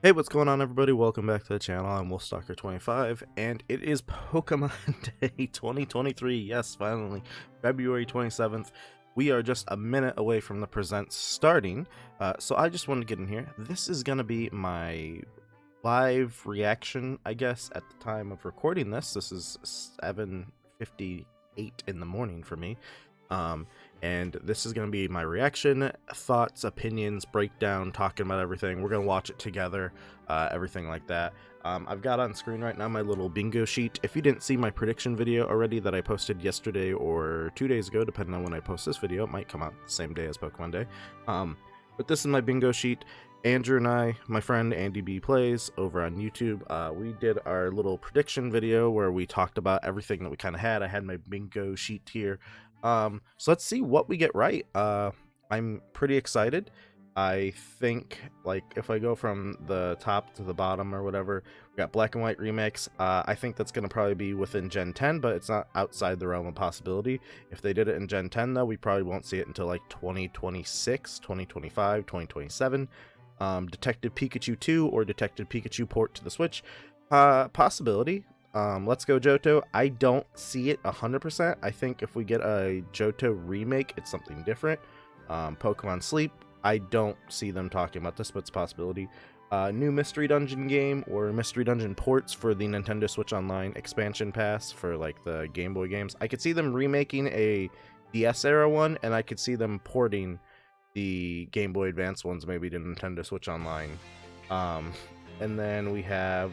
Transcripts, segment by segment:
Hey, what's going on, everybody? Welcome back to the channel. I'm Wolfstalker25, and it is Pokemon Day 2023. Yes, finally, February 27th. We are just a minute away from the presents starting, so I just wanted to get in here. This is going to be my live reaction, I guess, at the time of recording this. This is 7:58 in the morning for me. And this is going to be my reaction, thoughts, opinions, breakdown, talking about everything. We're going to watch it together, everything like that. I've got on screen right now my little bingo sheet. If you didn't see my prediction video already that I posted yesterday or 2 days ago, depending on when I post this video, it might come out the same day as Pokemon Day. But this is my bingo sheet. Andrew and I, my friend Andy B Plays over on YouTube, we did our little prediction video where we talked about everything that we kind of had. I had my bingo sheet here. So let's see what we get right. I'm pretty excited. I think, like, if I go from the top to the bottom or whatever, we got Black and White Remix. I think that's going to probably be within Gen 10, but it's not outside the realm of possibility. If they did it in Gen 10, though, we probably won't see it until, like, 2026, 2025, 2027. Detective Pikachu 2 or Detective Pikachu port to the Switch. Possibility. Let's Go Johto. I don't see it 100%. I think if we get a Johto remake, it's something different. Pokemon Sleep. I don't see them talking about this, but it's a possibility. New Mystery Dungeon game or Mystery Dungeon ports for the Nintendo Switch Online expansion pass for like the Game Boy games. I could see them remaking a DS era one, and I could see them porting the Game Boy Advance ones maybe to Nintendo Switch Online. And then we have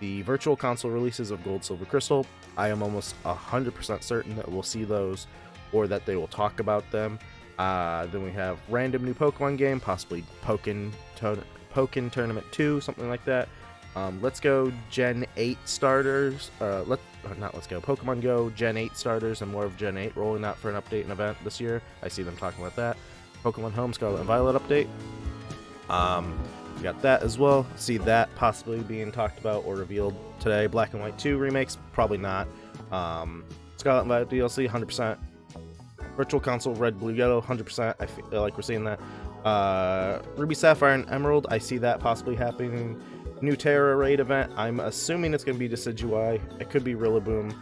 the virtual console releases of Gold, Silver, Crystal. I am almost 100% certain that we'll see those or that they will talk about them. Then we have random new Pokemon game, possibly Pokken Tournament 2, something like that. Let's Go Gen 8 starters. Pokemon Go Gen 8 starters and more of Gen 8 rolling out for an update and event this year. I see them talking about that. Pokemon Home Scarlet and Violet update. We got that as well. See that possibly being talked about or revealed today. Black and White 2 remakes, probably not. Scarlet and Violet DLC, 100%. Virtual Console Red, Blue, Yellow, 100%. I feel like we're seeing that. Ruby, Sapphire, and Emerald, I see that possibly happening. New Terra Raid event, I'm assuming it's going to be Decidueye. It could be Rillaboom.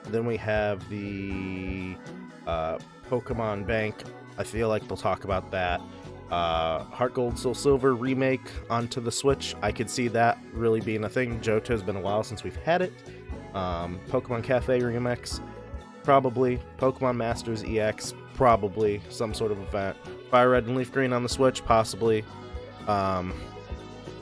Then we have the Pokemon Bank. I feel like they'll talk about that. Heart Gold, Soul Silver remake onto the Switch. I could see that really being a thing. Johto's been a while since we've had it. Pokemon Cafe remix, probably. Pokemon Masters EX, probably. Some sort of event. Fire Red and Leaf Green on the Switch, possibly. And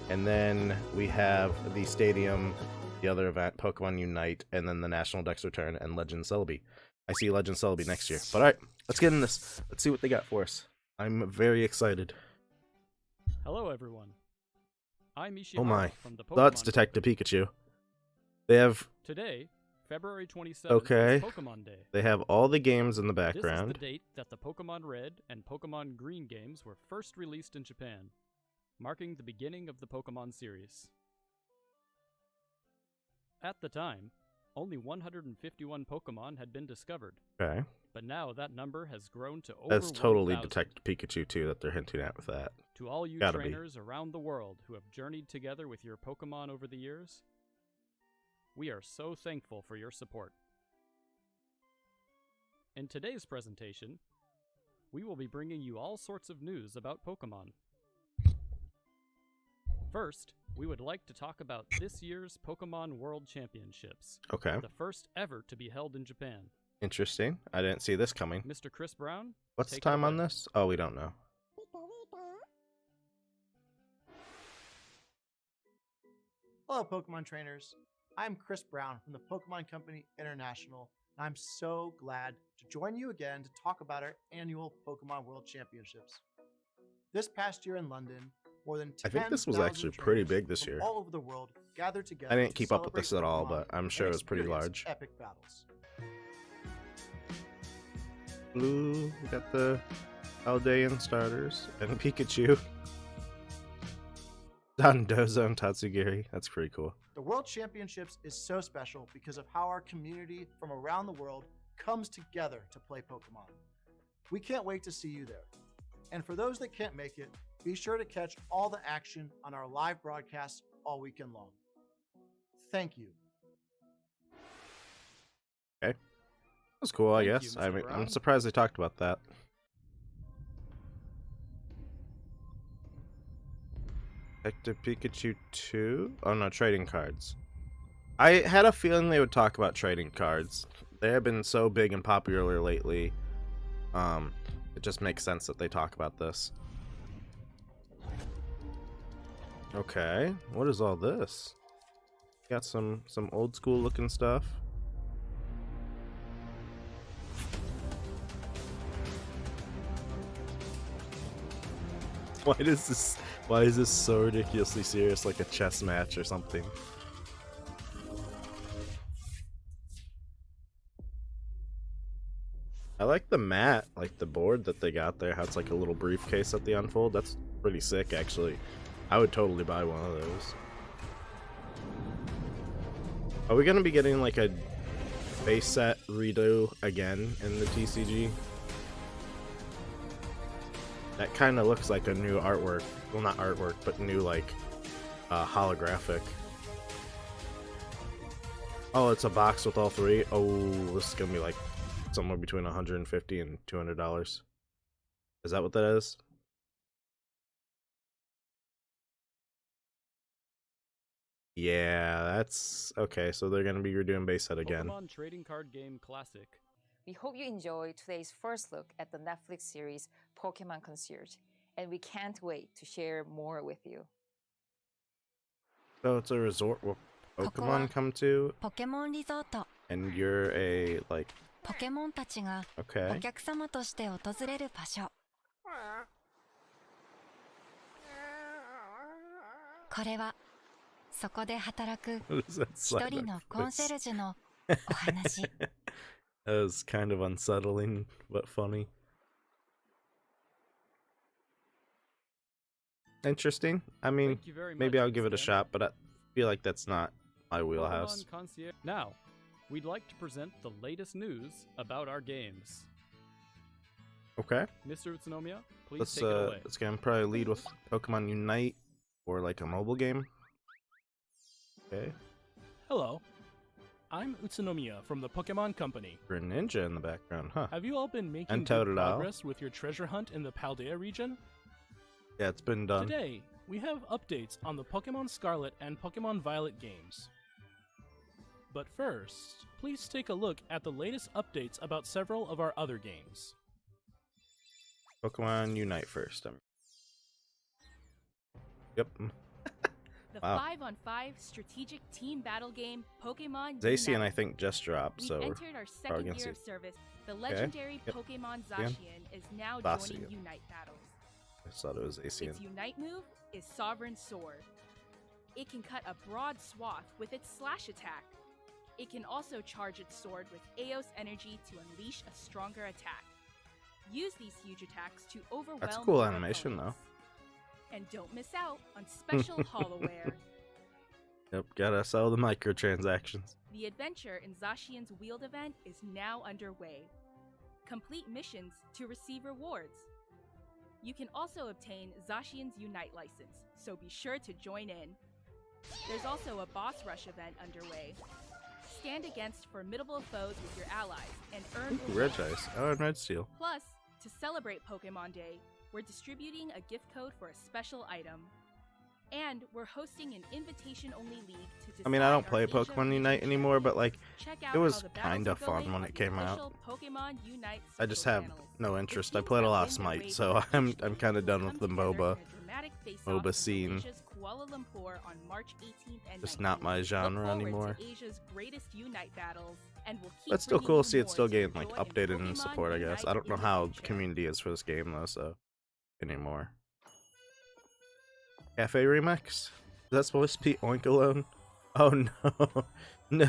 then we have the Stadium, the other event, Pokemon Unite, and then the National Dex Return and Legend Celebi. I see Legend Celebi next year. But alright, let's get in this. Let's see what they got for us. I'm very excited. Hello, everyone. I'm Ishihara Oh my, from the Pokemon that's Detective Pikachu. They have Today, February 27th, Okay. is Pokemon Day. They have all the games in the This is background. the date that the Pokemon Red and Pokemon Green games were first released in Japan, marking the beginning of the Pokemon series. At the time, only 151 Pokemon had been discovered, Okay. but now that number has grown to over That's totally 1,000. Detective Pikachu too that they're hinting at with that. To all you Gotta be. trainers around the world who have journeyed together with your Pokemon over the years, we are so thankful for your support. In today's presentation, we will be bringing you all sorts of news about Pokemon. First, we would like to talk about this year's Pokemon World Championships, Okay. the first ever to be held in Japan. Interesting. I didn't see this coming. Mr. Chris Brown, What's the take it time on away. this? Oh, we don't know. Hello, Pokemon trainers. I'm Chris Brown from the Pokemon Company International, and I'm so glad to join you again to talk about our annual Pokemon World Championships. This past year in London, more than 10,000 I think this was actually pretty trainers big this from year. all over the world gathered together. I didn't to keep up with this at celebrate all, Pokemon but I'm and sure it was pretty experience large. Epic battles. Blue, we got the Aldean starters and Pikachu. Dondozo and Tatsugiri. That's pretty cool. The World Championships is so special because of how our community from around the world comes together to play Pokemon. We can't wait to see you there. And for those that can't make it, Be sure to catch all the action on our live broadcasts all weekend long. Thank you. Okay. That was cool, I Thank you, guess. Mr. I mean, I'm Brown. surprised they talked about that. Detective Pikachu 2? Oh no, trading cards. I had a feeling they would talk about trading cards. They have been so big and popular lately. It just makes sense that they talk about this. Okay, what is all this? Got some old school looking stuff. Why is this so ridiculously serious, like a chess match or something? I like the mat, like the board that they got there, how it's like a little briefcase at the unfold. That's pretty sick, actually. I would totally buy one of those. Are we gonna be getting like a base set redo again in the TCG? That kind of looks like a new artwork. Well, not artwork, but new like holographic. Oh, it's a box with all three. Oh, this is gonna be like somewhere between $150 and $200. Is that what that is? Yeah, that's okay. So they're gonna be redoing base set again. Pokemon Trading Card Game Classic. We hope you enjoy today's first look at the Netflix series Pokemon Concierge, and we can't wait to share more with you. So it's a resort where Pokemon come to, ポケモンリゾート and you're a like ポケモンたちが okay. お客様として訪れる場所これはそこで働く What is that 一 side 人の of コンシェ voice? ルジュのお話 That was kind of unsettling, but funny. Interesting. I mean, Thank you very maybe much, I'll give it a Stan. shot, but I feel like that's not my wheelhouse. Pokemon Concierge. Now, we'd like to present the latest news about our games. Okay, Mr. Utsunomiya, please let's take it away. let's go and probably lead with Pokemon Unite or like a mobile game. Okay, Hello, I'm Utsunomiya from the Pokemon Company. for a ninja in the background, huh? Have you all been making And good Totodile. progress with your treasure hunt in the Paldea region? Yeah, it's been done. Today, we have updates on the Pokemon Scarlet and Pokemon Violet games. But first, please take a look at the latest updates about several of our other games. Pokemon Unite first. Yep. The Wow. 5-on-5 strategic team battle game Pokemon Zacian, I Unite. think, just dropped, We've so entered our probably second gonna year see- of service. The legendary Yep. Pokemon Zacian. Zacian is now Zacian. joining Unite battles. I thought it was Zacian. Its Unite move is Sovereign Sword. It can cut a broad swath with its slash attack. It can also charge its sword with Eos energy to unleash a stronger attack. Use these huge attacks to overwhelm That's cool your animation, opponents. And don't miss out on special holoware. Yep, gotta sell the microtransactions. The adventure in Zacian's Wheeled event is now underway. Complete missions to receive rewards. You can also obtain Zacian's Unite license, so be sure to join in. There's also a boss rush event underway. Stand against formidable foes with your allies and earn Ooh, rewards. Regice. Oh, and Red Steel. Plus, to celebrate Pokemon Day, we're distributing a gift code for a special item. And we're hosting an invitation-only league to decide I mean, I don't our play Asia Pokemon region Unite anymore, but like, Check it out was how the kinda battles are fun going when on it the came out. official Pokemon Unite I just social have channels. no The interest. I teams played a that lot win of their Smite, way so to the I'm finish kind of will done come with the together MOBA. in a dramatic face-off MOBA in scene. Malaysia's Kuala Lumpur on March 18th and Just 19th. not my genre Look forward anymore. To Asia's greatest Unite battles, and we'll keep But it's still bringing cool you to see it more still to getting like enjoy in updated and Pokemon support, I guess. Unite I don't know in the how the future. community is for this game though, so anymore. Cafe Remix? Is that supposed to be Oink Alone? Oh no. No.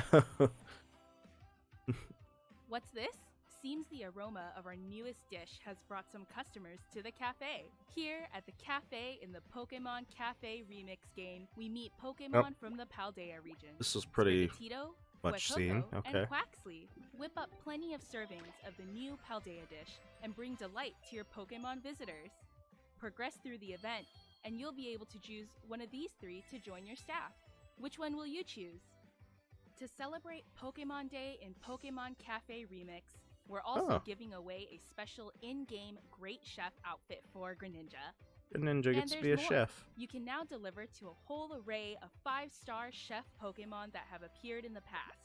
What's this? Seems the aroma of our newest dish has brought some customers to the cafe. Here at the cafe in the Pokemon Cafe Remix game, we meet Pokemon from the Paldea region. This is pretty Sprigatito, much Fuecoco, seen. Okay. and Quaxley. Whip up plenty of servings of the new Paldea dish and bring delight to your Pokemon visitors. Progress through the event, and you'll be able to choose one of these 3 to join your staff. Which one will you choose? To celebrate Pokémon Day in Pokémon Cafe Remix, we're also giving away a special in-game Great Chef outfit for Greninja. Greninja gets to be a chef. You can now deliver to a whole array of 5-star chef Pokémon that have appeared in the past.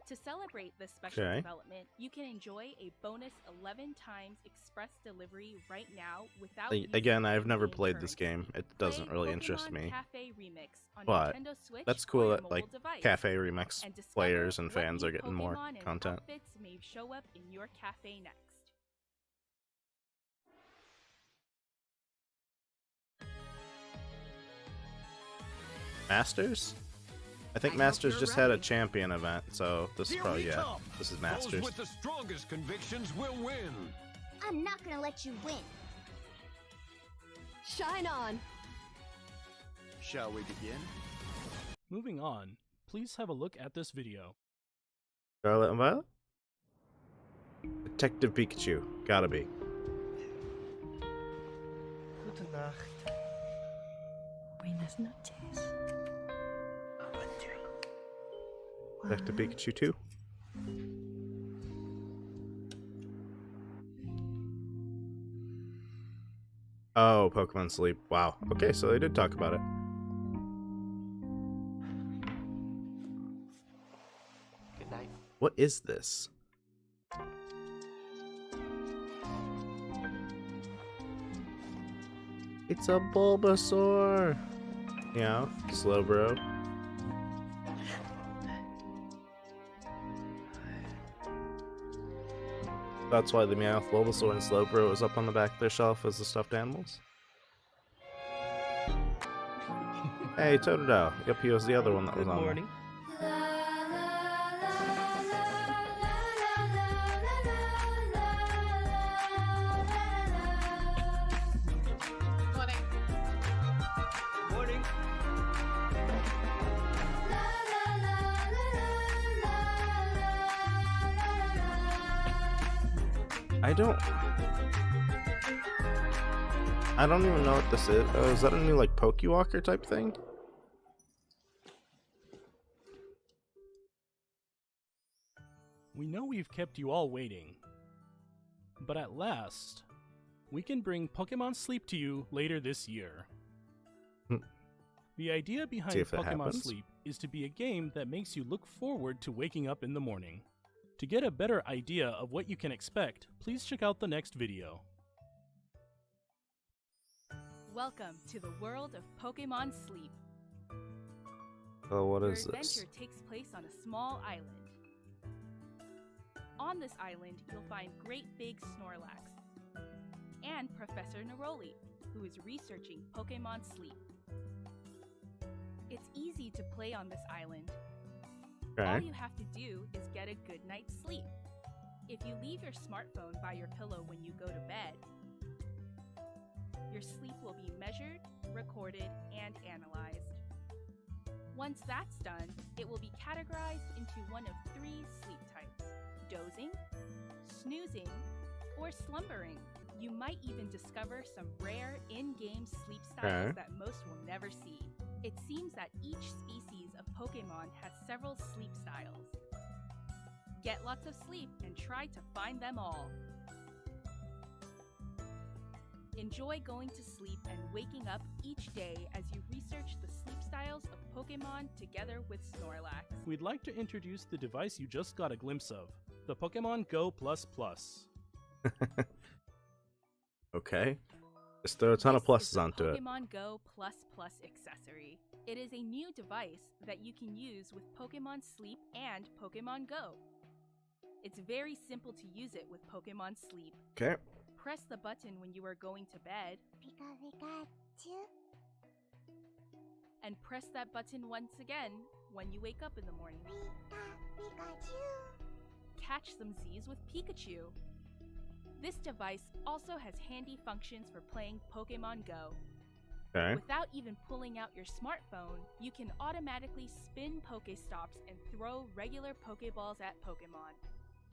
To celebrate this special development, you can enjoy a bonus 11 times express delivery right now without Again, I've never played this game. It doesn't really interest me. Cafe Remix on But Nintendo Switch that's cool or that your like mobile device, Cafe Remix and discover players and what fans new are getting more Pokémon and content. outfits may show up in your cafe next. Masters? I think Masters just had a champion event, so this is probably, this is Masters. Those with the strongest convictions will win. I'm not gonna let you win. Shine on! Shall we begin? Moving on, please have a look at this video. Scarlet and Violet? Detective Pikachu. Gotta be. Gute Nacht. Buenas noches. Detective Pikachu 2. Oh, Pokemon Sleep. Wow. Okay, so they did talk about it. Good night. What is this? It's a Bulbasaur! Yeah, Slowbro. That's why the Meowth, Bulbasaur, and Slowbro is up on the back of their shelf as the stuffed animals. Hey, Totodile. Yep, he was the other one that was Good on morning. Morning. I don't even know what this is. Oh, is that a new like Pokewalker type thing? We know we've kept you all waiting, but at last, we can bring Pokemon Sleep to you later this year. The idea behind See if it Pokemon happens. Sleep is to be a game that makes you look forward to waking up in the morning. To get a better idea of what you can expect, please check out the next video. Welcome to the world of Pokémon Sleep. Oh, what Your is this? adventure takes place on a small island. On this island, you'll find Great Big Snorlax and Professor Neroli, who is researching Pokémon Sleep. It's easy to play on this island. All Okay. you have to do is get a good night's sleep. If you leave your smartphone by your pillow when you go to bed, your sleep will be measured, recorded, and analyzed. Once that's done, it will be categorized into one of 3 sleep types: dozing, snoozing, or slumbering. You might even discover some rare in-game sleep styles that most will never see. It seems that each species of Pokémon has several sleep styles. Get lots of sleep and try to find them all. Enjoy going to sleep and waking up each day as you research the sleep styles of Pokémon together with Snorlax. We'd like to introduce the device you just got a glimpse of, the Pokemon Go++. Okay. Just throw a ton of This is pluses the onto it. Pokemon Go Plus Plus accessory. It is a new device that you can use with Pokemon Sleep and Pokemon Go. It's very simple to use it with Pokemon Sleep. Okay. Press the button when you are going to bed, Pika Pikachu. and press that button once again when you wake up in the morning. Pika Pikachu. Catch some Z's with Pikachu. This device also has handy functions for playing Pokemon Go. Okay. Without even pulling out your smartphone, you can automatically spin Pokestops and throw regular Pokeballs at Pokemon.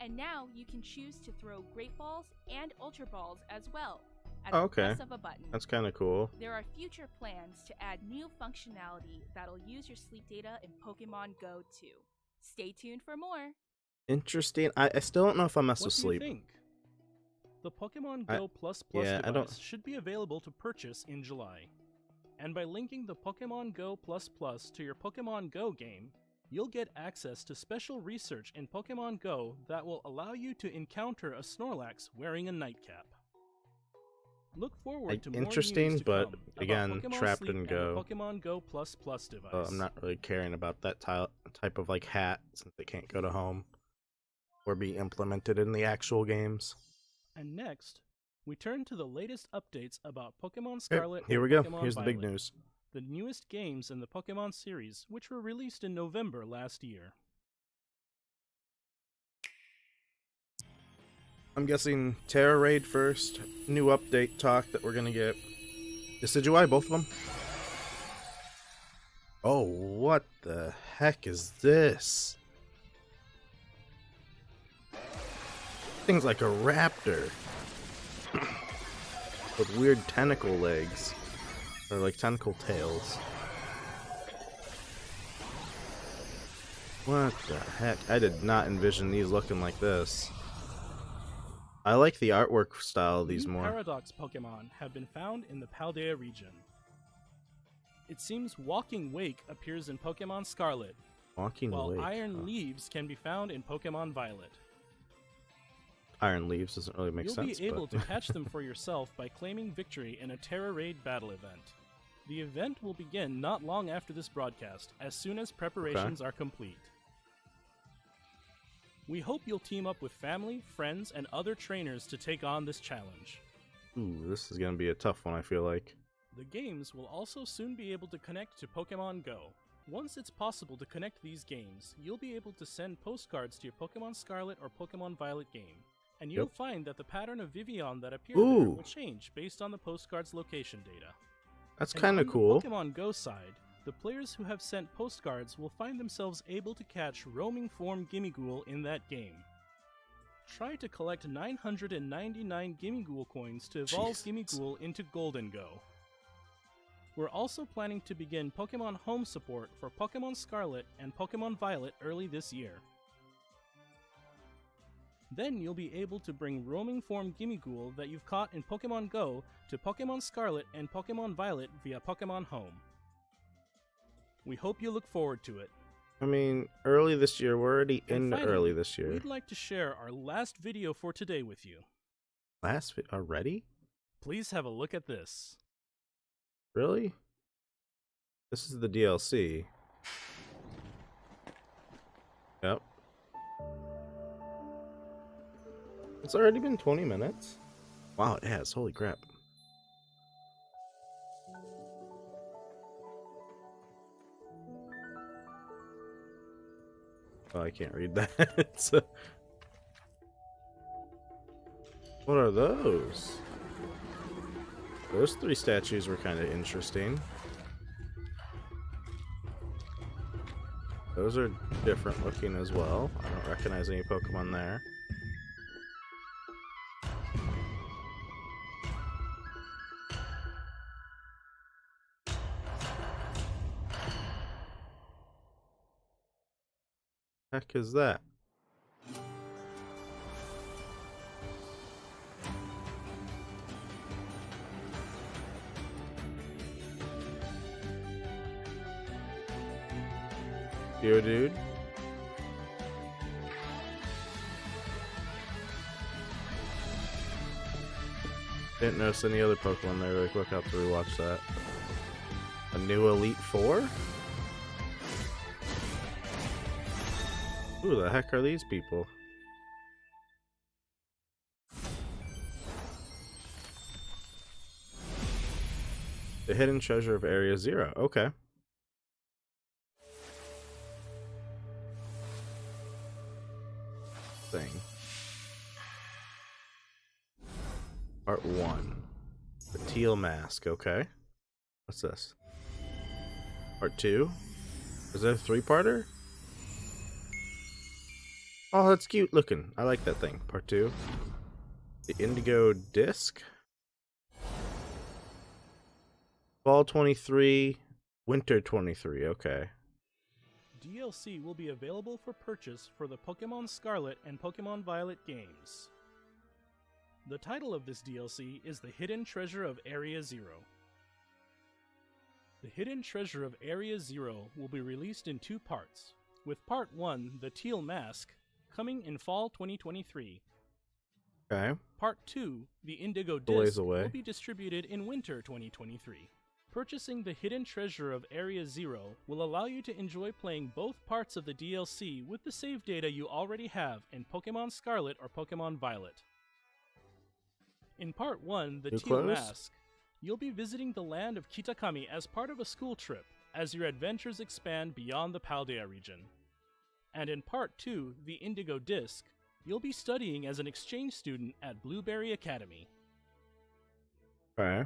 And now you can choose to throw Great Balls and Ultra Balls as well, at Oh, the okay. press of a button. That's kind of cool. There are future plans to add new functionality that'll use your sleep data in Pokemon Go 2. Stay tuned for more. Interesting. I still don't know if I mess What with do sleep. you think? The Pokemon I- Go Plus yeah, I don't- device should be available to purchase in July. And by linking the Pokemon Go Plus to your Pokemon Go game, you'll get access to special research in Pokemon Go that will allow you to encounter a Snorlax wearing a nightcap. Look forward to more interesting, news to but come again, about Pokemon trapped Sleep in and Go. the Pokemon Go Plus device. So I'm not really caring about that type of like hat since they can't go to home or be implemented in the actual games. And next, we turn to the latest updates about Pokemon Scarlet Here and we go. Pokemon Here's the big Violet, news. the newest games in the Pokemon series, which were released in November last year. I'm guessing Terra Raid first. New update talk that we're gonna get. Decidueye, both of them. Oh, what the heck is this? Thing's like a raptor. With weird tentacle legs. Or like tentacle tails. What the heck? I did not envision these looking like this. I like the artwork style of these New more. Paradox Pokemon have been found in the Paldea region. It seems Walking Wake appears in Pokemon Scarlet, Walking while Wake. Iron huh. Leaves can be found in Pokemon Violet. Iron Leaves doesn't really make You'll sense. be able but... to catch them for yourself by claiming victory in a Terra Raid battle event. The event will begin not long after this broadcast, as soon as preparations are complete. We hope you'll team up with family, friends, and other trainers to take on this challenge. Ooh, this is gonna be a tough one, I feel like. The games will also soon be able to connect to Pokemon Go. Once it's possible to connect these games, you'll be able to send postcards to your Pokemon Scarlet or Pokemon Violet game, and you'll find that the pattern of Vivian that appear there Ooh. will change based on the postcard's location data. That's And kind of on cool. the Pokemon Go side, the players who have sent postcards will find themselves able to catch roaming form Gimmighoul in that game. Try to collect 999 Gimmighoul coins to evolve Jesus. Gimmighoul into Golden Go. We're also planning to begin Pokemon Home support for Pokemon Scarlet and Pokemon Violet early this year. Then you'll be able to bring roaming form Gimmighoul that you've caught in Pokemon Go to Pokemon Scarlet and Pokemon Violet via Pokemon Home. We hope you look forward to it. I mean, early this year. We're already And into finally, early this year. We'd like to share our last video for today with you. Already? Please have a look at this. Really? This is the DLC. Yep. It's already been 20 minutes. Wow, it has. Holy crap. Oh, I can't read that. So... What are those? Those three statues were kind of interesting. Those are different looking as well. I don't recognize any Pokemon there. Heck is that? Dude. Didn't notice any other Pokemon there really quick. I'll have to rewatch that. A new Elite Four? Who the heck are these people? The hidden treasure of Area Zero. Okay. Thing. Part 1. The teal mask. Okay. What's this? Part 2? Is that a 3-parter? Oh, that's cute looking. I like that thing. Part 2. The indigo disc. Fall 23, winter 23. Okay. DLC will be available for purchase for the Pokémon Scarlet and Pokémon Violet games. The title of this DLC is The Hidden Treasure of Area Zero. The Hidden Treasure of Area Zero will be released in 2 parts, with Part 1, The Teal Mask, coming in fall 2023. Okay. Part 2, The Indigo Ways Disc, away. will be distributed in winter 2023. Purchasing the Hidden Treasure of Area Zero will allow you to enjoy playing both parts of the DLC with the save data you already have in Pokémon Scarlet or Pokémon Violet. In Part 1, The New Teal clothes? Mask, you'll be visiting the land of Kitakami as part of a school trip as your adventures expand beyond the Paldea region. And in Part 2, The Indigo Disc, you'll be studying as an exchange student at Blueberry Academy. Okay.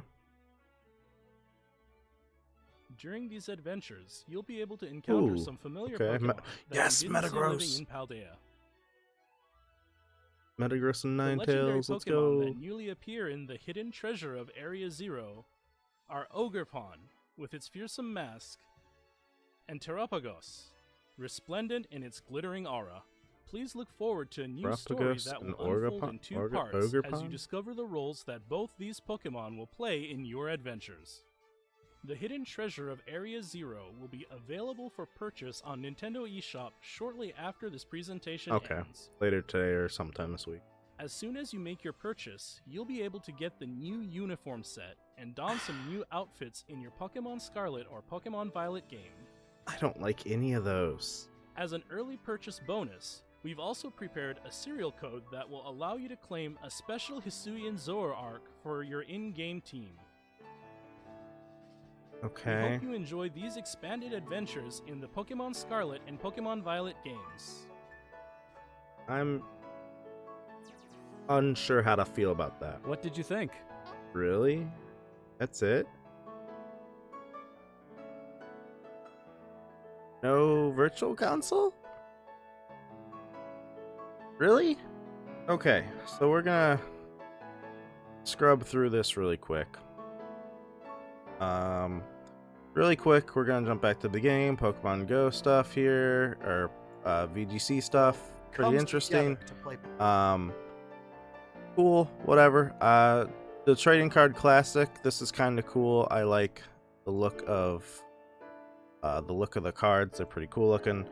During these adventures, you'll be able to encounter Ooh, some familiar okay. Pokémon that Yes, you didn't see living Metagross. in Paldea. Metagross and The legendary Ninetales. Let's Pokémon go. that newly appear in the Hidden Treasure of Area Zero are Ogerpon, with its fearsome mask, and Terapagos, resplendent in its glittering aura. Please look forward to a new story Terapagos that and will unfold in 2 parts as you Ogerpon? discover the roles that both these Pokémon will play in your adventures. The Hidden Treasure of Area Zero will be available for purchase on Nintendo eShop shortly after this presentation Okay. ends. Later today or sometime this week. As soon as you make your purchase, you'll be able to get the new uniform set and don some new outfits in your Pokémon Scarlet or Pokémon Violet game. I don't like any of those. As an early purchase bonus, we've also prepared a serial code that will allow you to claim a special Hisuian Zoroark for your in-game team. We Okay. hope you enjoy these expanded adventures in the Pokémon Scarlet and Pokémon Violet games. I'm unsure how to feel about that. What did you think? Really? That's it? No virtual console? Really? Okay, so we're gonna scrub through this really quick. Really quick, we're gonna jump back to the game. Pokemon Go stuff here, or VGC stuff. Pretty Comes Um, interesting. together to play Cool, whatever. The trading card classic. This is kind of cool. I like the look of the cards. They're pretty cool looking.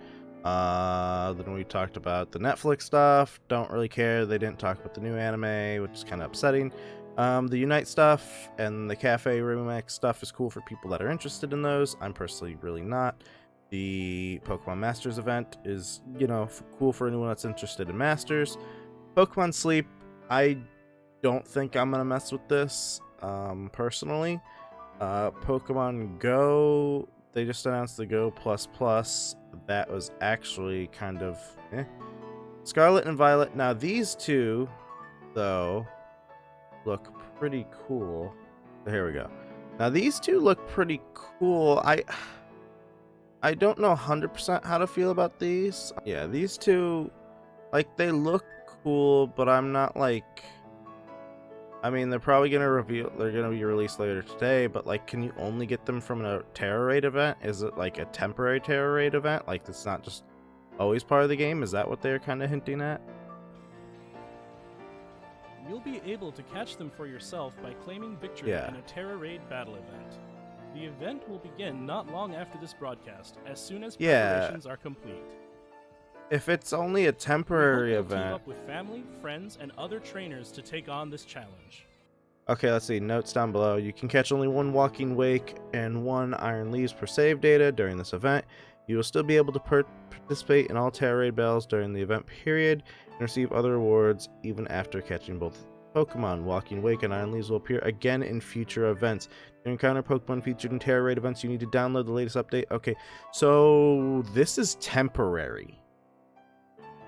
Then we talked about the Netflix stuff. Don't really care. They didn't talk about the new anime, which is kind of upsetting. The Unite stuff and the Cafe Remix stuff is cool for people that are interested in those. I'm personally really not. The Pokemon Masters event is, cool for anyone that's interested in Masters. Pokemon Sleep, I don't think I'm gonna mess with this, personally. Pokemon Go, they just announced the Go Plus. That was actually kind of Scarlet and Violet. Now these two, though, look pretty cool. So here we go. Now these two look pretty cool. I don't know 100% how to feel about these. Yeah, these two, they look cool, but I'm not I mean, they're probably they're gonna be released later today, but can you only get them from a Terra Raid event? Is it a temporary Terra Raid event? It's not just always part of the game? Is that what they're kind of hinting at? You'll be able to catch them for yourself by claiming victory Yeah. in a Terra Raid battle event. The event will begin not long after this broadcast, as soon as Yeah. preparations are complete. If it's only a temporary We hope you'll team event. up with family, friends, and other trainers to take on this challenge. Okay, let's see. Notes down below. You can catch only one Walking Wake and one Iron Leaves per save data during this event. You will still be able to participate in all Terra Raid battles during the event period and receive other rewards even after catching both Pokemon. Walking Wake and Iron Leaves will appear again in future events. To encounter Pokemon featured in Terra Raid events, you need to download the latest update. Okay, so this is temporary.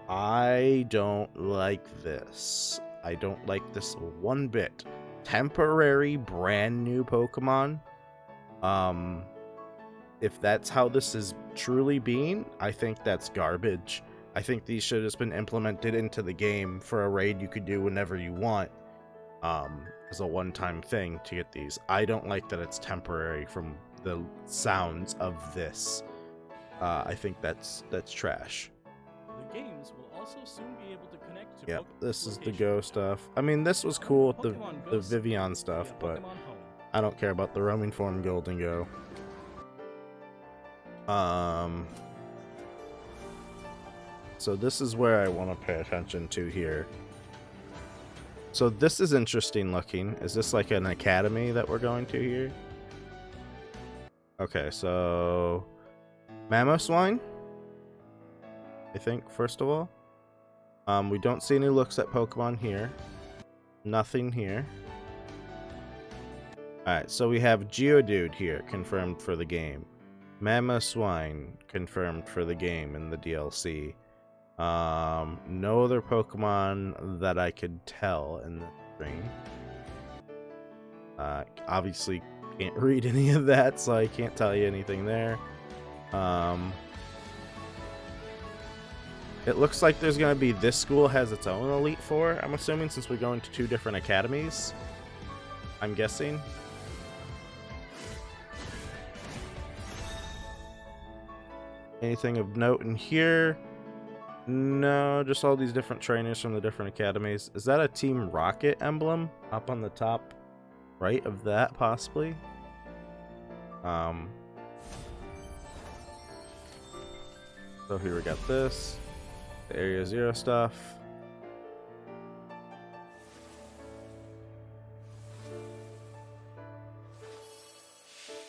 I don't like this. I don't like this one bit. Temporary brand new Pokemon. If that's how this is truly being, I think that's garbage. I think these should have just been implemented into the game for a raid you could do whenever you want. as a one-time thing to get these. I don't like that it's temporary from the sounds of this. I think that's trash. The games will also soon be able to connect to Yep, this is the location Go data. stuff. I mean, this was cool with Pokemon the Go Vivian support stuff, via but Pokemon Home. I don't care about the roaming form Golden Go. So this is where I want to pay attention to here. So this is interesting looking. Is this like an academy that we're going to here? Okay, so Mamoswine, I think, first of all. We don't see any looks at Pokemon here. Nothing here. Alright, so we have Geodude here, confirmed for the game. Mamoswine, confirmed for the game in the DLC. No other Pokemon that I could tell in the screen. Obviously can't read any of that, so I can't tell you anything there. It looks like there's going to be, this school has its own Elite Four, I'm assuming, since we're going to 2 different academies. I'm guessing. Anything of note in here? No, just all these different trainers from the different academies. Is that a Team Rocket emblem up on the top right of that, possibly? So here we got this. The Area Zero stuff.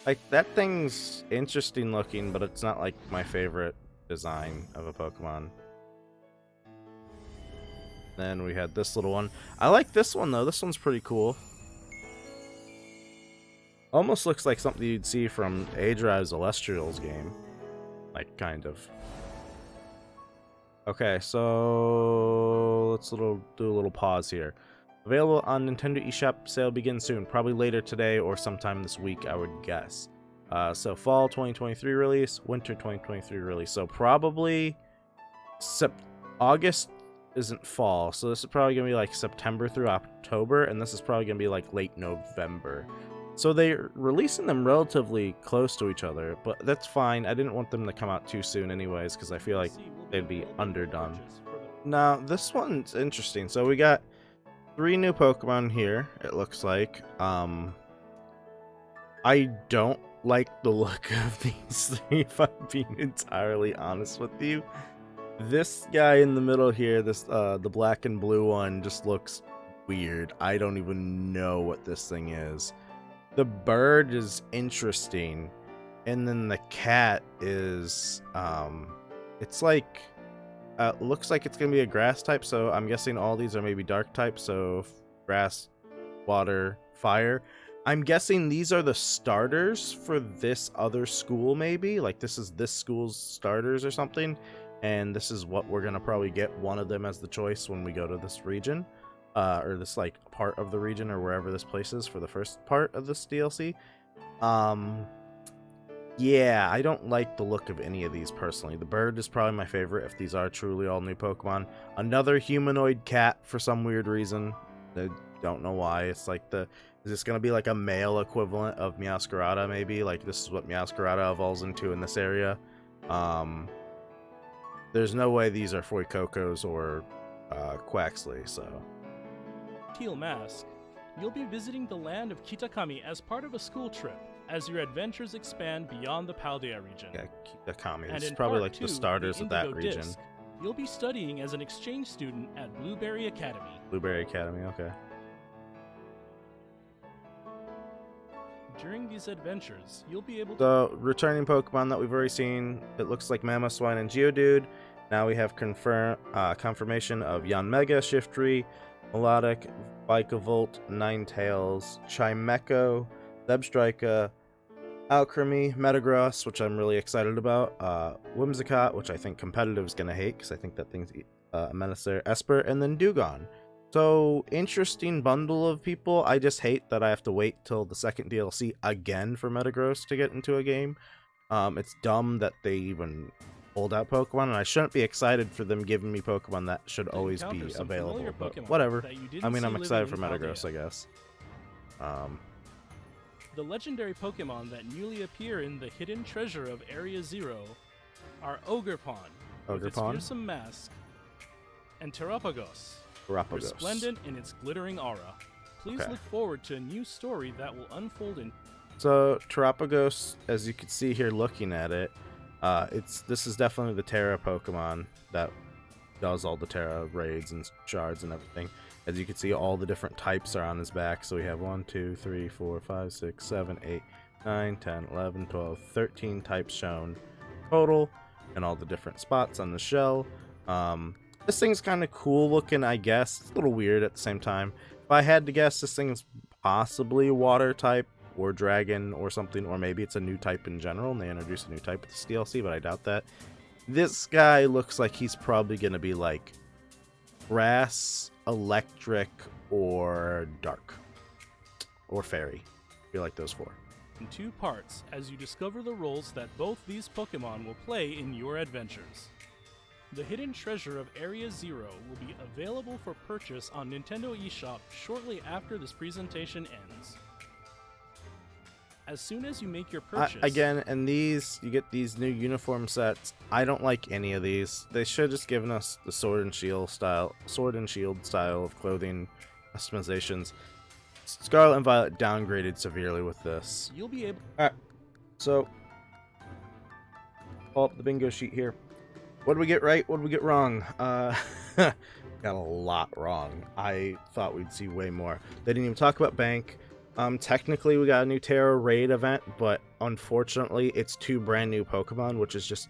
Like, that thing's interesting looking, but it's not like my favorite design of a Pokemon. Then we had this little one. I like this one though. This one's pretty cool. Almost looks like something you'd see from Adrive's Celestials game. Like, kind of. Okay, so let's do a little pause here. Available on Nintendo eShop. Sale begins soon. Probably later today or sometime this week, I would guess. So fall 2023 release, winter 2023 release. So probably August isn't fall. So this is probably going to be like September through October. And this is probably going to be like late November. So they're releasing them relatively close to each other. But that's fine. I didn't want them to come out too soon anyways, because I feel like they'd be underdone. Now, this one's interesting. So we got 3 new Pokemon here, it looks like. I don't like the look of these 3, if I'm being entirely honest with you. This guy in the middle here, this the black and blue one, just looks weird. I don't even know what this thing is. The bird is interesting, and then the cat is it's like looks like it's gonna be a grass type, so I'm guessing all these are maybe dark type, so grass, water, fire. I'm guessing these are the starters for this other school, maybe, like this is this school's starters or something, and this is what we're gonna probably get one of them as the choice when we go to this region, or this like part of the region, or wherever this place is for the first part of this DLC. Yeah, I don't like the look of any of these personally. The bird is probably my favorite if these are truly all new Pokemon. Another humanoid cat for some weird reason. I don't know why. It's like is this going to be like a male equivalent of Meowscarada maybe? Like this is what Meowscarada evolves into in this area. There's no way these are Fuecoco's or Quaxley, so. Teal Mask. You'll be visiting the land of Kitakami as part of a school trip, as your adventures expand beyond the Paldea region. Yeah, Kitakami. And This is in probably part like the 2, starters the of that Indigo region. Disc, you'll be studying as an exchange student at Blueberry Academy. Blueberry Academy, okay. During these adventures, you'll be able to... So, returning Pokemon that we've already seen, it looks like Mamoswine and Geodude. Now we have confirmation of Yanmega, Shiftry, Melodic, Vikavolt, Ninetales, Chimecho, Zebstrika, Alchemy, Metagross, which I'm really excited about, Whimsicott, which I think competitive is going to hate, because I think that thing's a menace there, Esper, and then Dewgong. So, interesting bundle of people. I just hate that I have to wait till the second DLC again for Metagross to get into a game. It's dumb that they even pulled out Pokemon, and I shouldn't be excited for them giving me Pokemon that should always be available, but whatever. I mean, I'm excited for Metagross, I guess. The legendary Pokemon that newly appear in the hidden treasure of Area Zero are Ogerpon, with its Ogerpon? fearsome mask, and Terapagos, Terapagos. resplendent in its glittering aura. Please Okay. look forward to a new story that will unfold in. So Terapagos, as you can see here looking at it, this is definitely the Terra Pokemon that does all the Terra raids and shards and everything. As you can see, all the different types are on his back. So we have 1, 2, 3, 4, 5, 6, 7, 8, 9, 10, 11, 12, 13 types shown total, and all the different spots on the shell. This thing's kind of cool looking, I guess. It's a little weird at the same time. If I had to guess, this thing's possibly water type or dragon or something, or maybe it's a new type in general and they introduce a new type with this DLC, but I doubt that. This guy looks like he's probably going to be like grass, electric, or dark, or fairy. I feel like those 4. In 2 parts as you discover the roles that both these Pokemon will play in your adventures. The hidden treasure of Area Zero will be available for purchase on Nintendo eShop shortly after this presentation ends. As soon as you make your purchase... Again, and these, you get these new uniform sets. I don't like any of these. They should have just given us the Sword and Shield style of clothing customizations. Scarlet and Violet downgraded severely with this. You'll be able... Alright, so pull up the bingo sheet here. What did we get right? What did we get wrong? Got a lot wrong. I thought we'd see way more. They didn't even talk about Bank. Technically we got a new Terra Raid event, but unfortunately it's 2 brand new Pokemon, which is just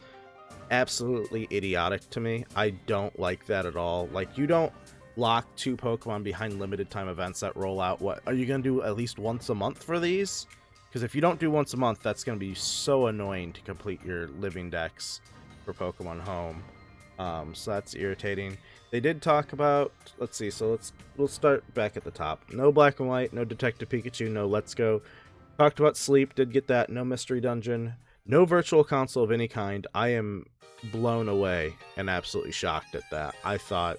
absolutely idiotic to me. I don't like that at all. Like, you don't lock 2 Pokemon behind limited time events that roll out. What are you gonna do, at least once a month for these? Because if you don't do once a month, that's gonna be so annoying to complete your living decks for Pokemon Home. So that's irritating. They did talk about, let's see, so we'll start back at the top. No Black and White, no Detective Pikachu, no Let's Go. Talked about Sleep, did get that. No Mystery Dungeon, no Virtual Console of any kind. I am blown away and absolutely shocked at that. I thought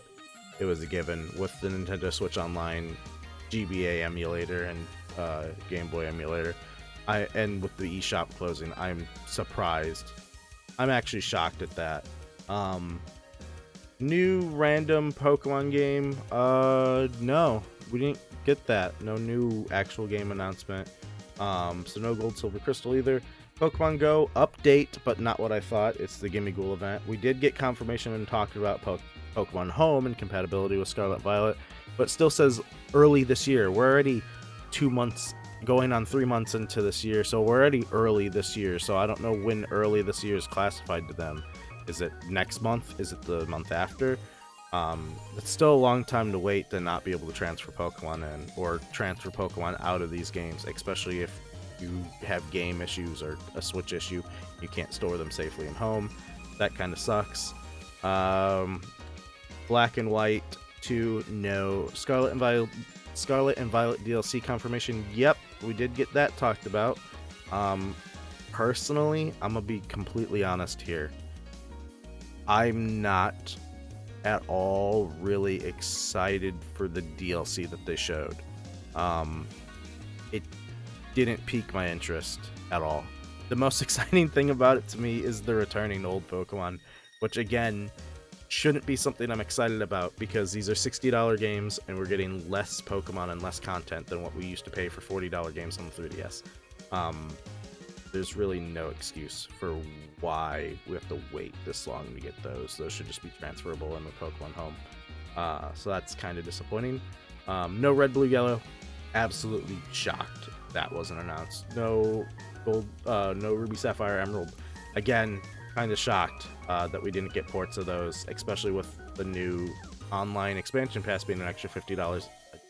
it was a given with the Nintendo Switch Online GBA emulator and Game Boy emulator. And with the eShop closing, I'm surprised. I'm actually shocked at that. New random Pokemon game? No, we didn't get that. No new actual game announcement. So no Gold, Silver, Crystal either. Pokemon Go update, but not what I thought. It's the Gimme Ghoul event. We did get confirmation and talked about Pokemon Home and compatibility with Scarlet Violet, but still says early this year. We're already 2 months, going on 3 months into this year, so we're already early this year. So I don't know when early this year is classified to them. Is it next month? Is it the month after? It's still a long time to wait to not be able to transfer Pokemon in, or transfer Pokemon out of these games, especially if you have game issues or a Switch issue. You can't store them safely in home. That kind of sucks. Black and White 2, no. Scarlet and Violet DLC confirmation. Yep, we did get that talked about. Personally, I'm gonna be completely honest here. I'm not at all really excited for the DLC that they showed. It didn't pique my interest at all. The most exciting thing about it to me is the returning old Pokemon, which again shouldn't be something I'm excited about, because these are $60 games and we're getting less Pokemon and less content than what we used to pay for $40 games on the 3DS. There's really no excuse for why we have to wait this long to get those. Those should just be transferable in the Pokemon Home. So that's kind of disappointing. No Red, Blue, Yellow. Absolutely shocked that wasn't announced. No Gold, no Ruby, Sapphire, Emerald. Again, kind of shocked that we didn't get ports of those, especially with the new online expansion pass being an extra $50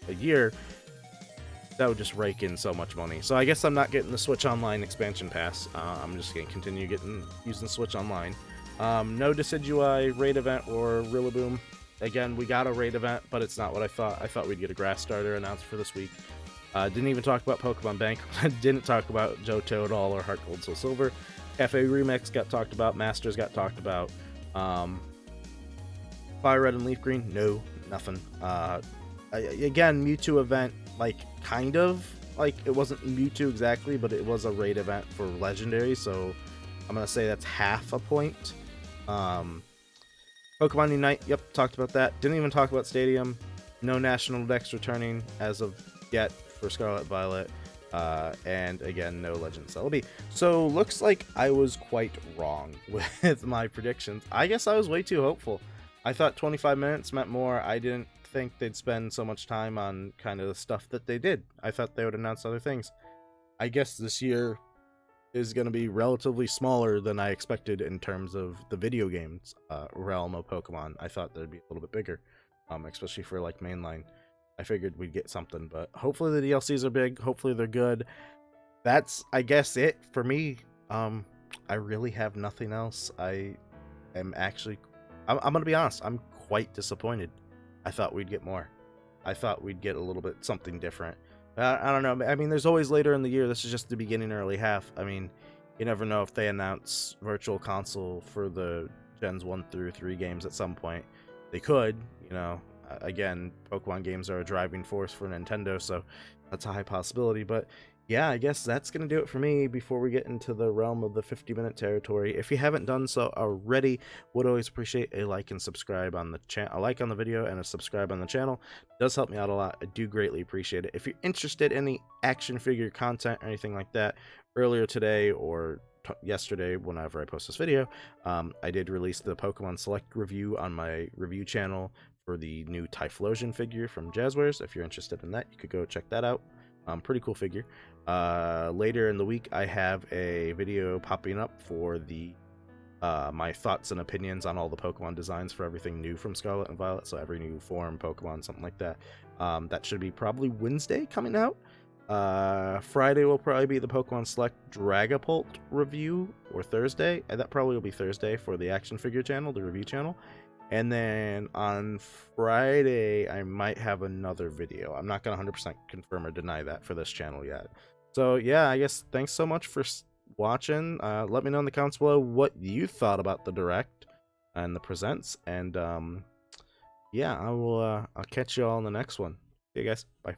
a year. That would just rake in so much money. So I guess I'm not getting the Switch Online expansion pass. I'm just going to continue using Switch Online. No Decidueye raid event or Rillaboom. Again, we got a raid event, but it's not what I thought. I thought we'd get a grass starter announced for this week. Didn't even talk about Pokemon Bank. Didn't talk about Johto at all, or Heart Gold, Soul Silver. Cafe Remix got talked about. Masters got talked about. Fire Red and Leaf Green, no, nothing. Again, Mewtwo event, like, kind of, like, it wasn't Mewtwo exactly, but it was a raid event for Legendary, so I'm going to say that's half a point. Pokemon Unite, yep, talked about that. Didn't even talk about Stadium. No National Dex returning as of yet for Scarlet Violet. And again, no Legend Celebi. So looks like I was quite wrong with my predictions. I guess I was way too hopeful. I thought 25 minutes meant more. I didn't think they'd spend so much time on kind of the stuff that they did. I thought they would announce other things. I guess this year is going to be relatively smaller than I expected in terms of the video games realm of Pokemon. I thought they'd be a little bit bigger, especially for like mainline. I figured we'd get something, but hopefully the DLCs are big. Hopefully they're good. That's, I guess, it for me. I really have nothing else. I'm gonna be honest. I'm quite disappointed. I thought we'd get more. I thought we'd get a little bit something different. I don't know. I mean, there's always later in the year. This is just the beginning, early half. I mean, you never know if they announce Virtual Console for the Gens 1 through 3 games at some point. They could, you know. Again, Pokemon games are a driving force for Nintendo, so that's a high possibility. But yeah, I guess that's going to do it for me before we get into the realm of the 50-minute territory. If you haven't done so already, would always appreciate a like and subscribe on the channel. A like on the video and a subscribe on the channel. It does help me out a lot. I do greatly appreciate it. If you're interested in any action figure content or anything like that, earlier today or yesterday, whenever I post this video, I did release the Pokemon Select review on my review channel for the new Typhlosion figure from Jazzwares. If you're interested in that, you could go check that out. Pretty cool figure. Later in the week, I have a video popping up for the my thoughts and opinions on all the Pokemon designs for everything new from Scarlet and Violet. So every new form, Pokemon, something like that. That should be probably Wednesday coming out. Friday will probably be the Pokemon Select Dragapult review, or Thursday. That probably will be Thursday for the action figure channel, the review channel. And then on Friday, I might have another video. I'm not going to 100% confirm or deny that for this channel yet. So yeah, I guess thanks so much for watching. Let me know in the comments below what you thought about the Direct and the Presents. And yeah, I'll catch you all in the next one. See you guys. Bye.